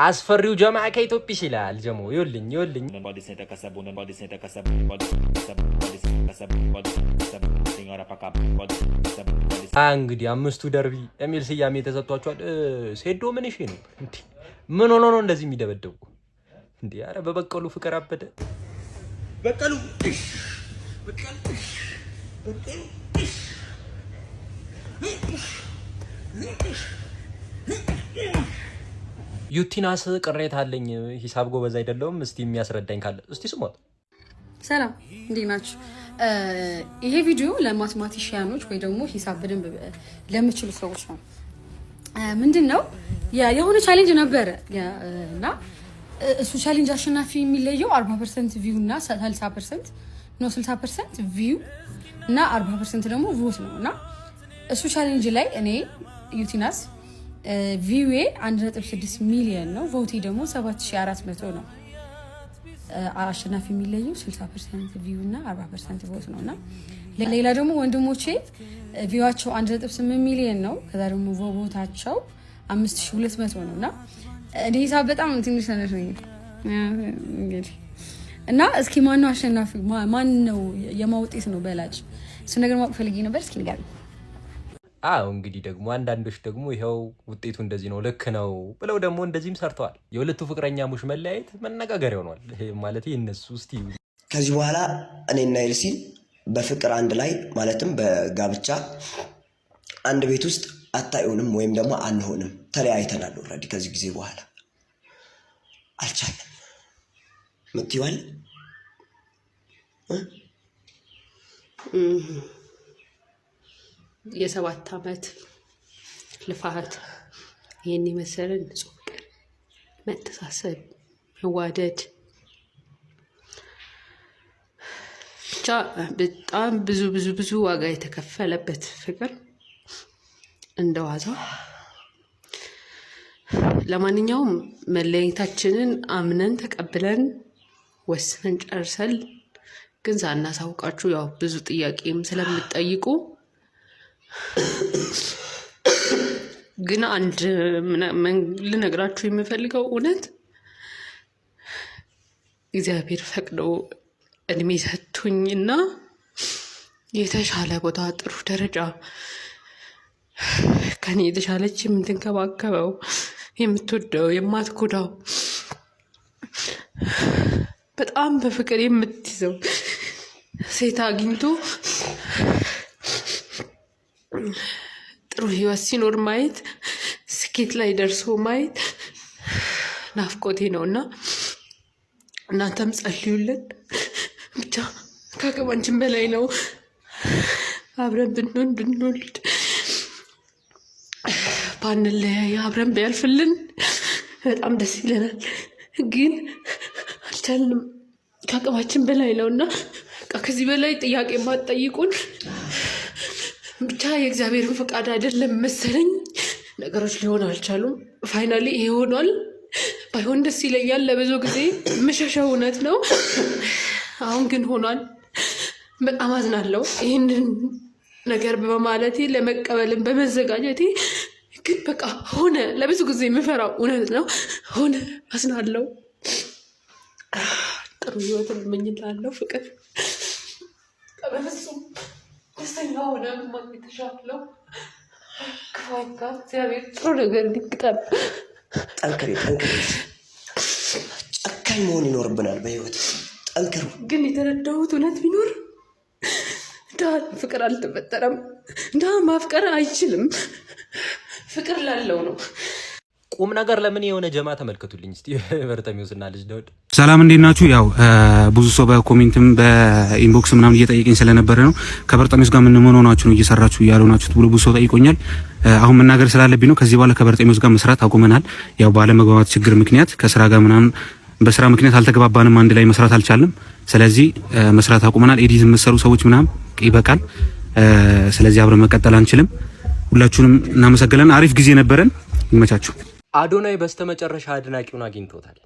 አስፈሪው ጀማዓ ከኢትዮጵያ ይላል ጀሞ ይወልኝ እንግዲህ አምስቱ ደርቢ የሚል ስያሜ ተሰጥቷቸዋል። ሴዶ ምን እሺ ነው እንዴ? ምን ሆኖ ነው እንደዚህ የሚደበደቡ እንዴ? አረ በበቀሉ ፍቅር አበደ። በቀሉ ዩቲናስ ቅሬታ አለኝ። ሂሳብ ጎበዝ አይደለም። እስቲ የሚያስረዳኝ ካለ እስቲ ስሞት። ሰላም እንዴት ናችሁ? ይሄ ቪዲዮ ለማትማቲሽያኖች ወይ ደግሞ ሂሳብ በደንብ ለምችሉ ሰዎች ነው። ምንድነው የሆነ ቻሌንጅ ነበረ እና እሱ ቻሌንጅ አሸናፊ የሚለየው 40% ቪው እና 60% ቪው እና 40% ደግሞ ቮት ነው እና እሱ ቻሌንጅ ላይ እኔ ዩቲናስ ቪዌ 1.6 ሚሊዮን ነው። ቮቲ ደግሞ 7400 ነው። አሸናፊ የሚለየው 60% ቪው እና 40% ቮት ነውና ሌላ ደግሞ ወንድሞቼ ቪዋቸው 1.8 ሚሊዮን ነው። ከዛ ደግሞ ቮታቸው 5200 ነውና እኔ ሂሳብ በጣም ትንሽ ነው እንግዲህ እና እስኪ ማን ነው አሸናፊ? ማን ነው የማውጤት ነው በላጭ? እሱ ነገር ማወቅ ፈልጌ ነበር። እስኪ ንገረኝ። እንግዲህ ደግሞ አንዳንዶች ደግሞ ይሄው ውጤቱ እንደዚህ ነው ልክ ነው ብለው ደግሞ እንደዚህም ሰርተዋል። የሁለቱ ፍቅረኛሞች መለያየት መነጋገር ሆኗል። ማለት እነሱ እስቲ ከዚህ በኋላ እኔና ኤልሲ በፍቅር አንድ ላይ ማለትም በጋብቻ አንድ ቤት ውስጥ አታዩንም ወይም ደግሞ አንሆንም። ተለያይተናል ኦልሬዲ። ከዚህ ጊዜ በኋላ አልቻለም ምትይዋል የ7 ዓመት ልፋት ይሄን የመሰለን ንጹህ ፍቅር፣ መተሳሰብ፣ መዋደድ ብቻ በጣም ብዙ ዋጋ የተከፈለበት ፍቅር እንደዋዛ። ለማንኛውም መለያየታችንን አምነን ተቀብለን ወስነን ጨርሰን ግን ሳናሳውቃችሁ ያው ብዙ ጥያቄም ስለምትጠይቁ ግን አንድ ልነግራችሁ የምፈልገው እውነት እግዚአብሔር ፈቅዶ እድሜ ሰጥቶኝና የተሻለ ቦታ ጥሩ ደረጃ ከኔ የተሻለች የምትንከባከበው የምትወደው የማትጎዳው በጣም በፍቅር የምትይዘው ሴት አግኝቶ ጥሩ ህይወት ሲኖር ማየት፣ ስኬት ላይ ደርሶ ማየት ናፍቆቴ ነውና እናንተም ጸልዩልን። ብቻ ከአቅማችን በላይ ነው። አብረን ብንወልድ ባንለያይ አብረን ቢያልፍልን በጣም ደስ ይለናል። ግን አልቻልንም። ከአቅማችን በላይ ነውና ከዚህ በላይ ጥያቄ ማትጠይቁን ብቻ የእግዚአብሔርን ፈቃድ አይደለም መሰለኝ ነገሮች ሊሆን አልቻሉም። ፋይናሊ ይሄ ሆኗል። ባይሆን ደስ ይለኛል። ለብዙ ጊዜ መሸሻው እውነት ነው። አሁን ግን ሆኗል። በጣም አዝናለሁ ይህንን ነገር በማለቴ ለመቀበልን በመዘጋጀቴ። ግን በቃ ሆነ። ለብዙ ጊዜ የምፈራው እውነት ነው። ሆነ። አዝናለሁ። ጥሩ ህይወትን እመኝልሃለሁ ፍቅር። በፍጹም ደስተኛ ሆነ ማግኘት ተሻለው። ከዋጋ እግዚአብሔር ጥሩ ነገር እንዲገጣም ጠንክሪ። ጨካኝ መሆን ይኖርብናል በህይወት። ጠንክሩ። ግን የተረዳሁት እውነት ቢኖር ፍቅር አልተፈጠረም። ማፍቀር አይችልም። ፍቅር ላለው ነው። ቁም ነገር ለምን የሆነ ጀማ ተመልከቱልኝ እስቲ በርተሚውስና ልጅ ዳውድ ሰላም እንዴት ናችሁ? ያው ብዙ ሰው በኮሜንትም በኢንቦክስ ምናምን እየጠየቀኝ ስለነበረ ነው ከበርተሚውስ ጋር ምን ሆናችሁ ነው እየሰራችሁ ያልሆናችሁት ብሎ ብዙ ሰው ጠይቆኛል። አሁን መናገር ስላለብኝ ነው። ከዚህ በኋላ ከበርተሚውስ ጋር መስራት አቁመናል። ያው ባለመግባባት ችግር ምክንያት ከስራ ጋር ምናምን በስራ ምክንያት አልተግባባንም። አንድ ላይ መስራት አልቻልንም። ስለዚህ መስራት አቁመናል። ኤዲት የምትሰሩ ሰዎች ምናምን ይበቃል። ስለዚህ አብረን መቀጠል አንችልም። ሁላችሁንም እናመሰግናለን። አሪፍ ጊዜ ነበረን። ይመቻችሁ። አዶናይ በስተመጨረሻ አድናቂውን አግኝቶታል።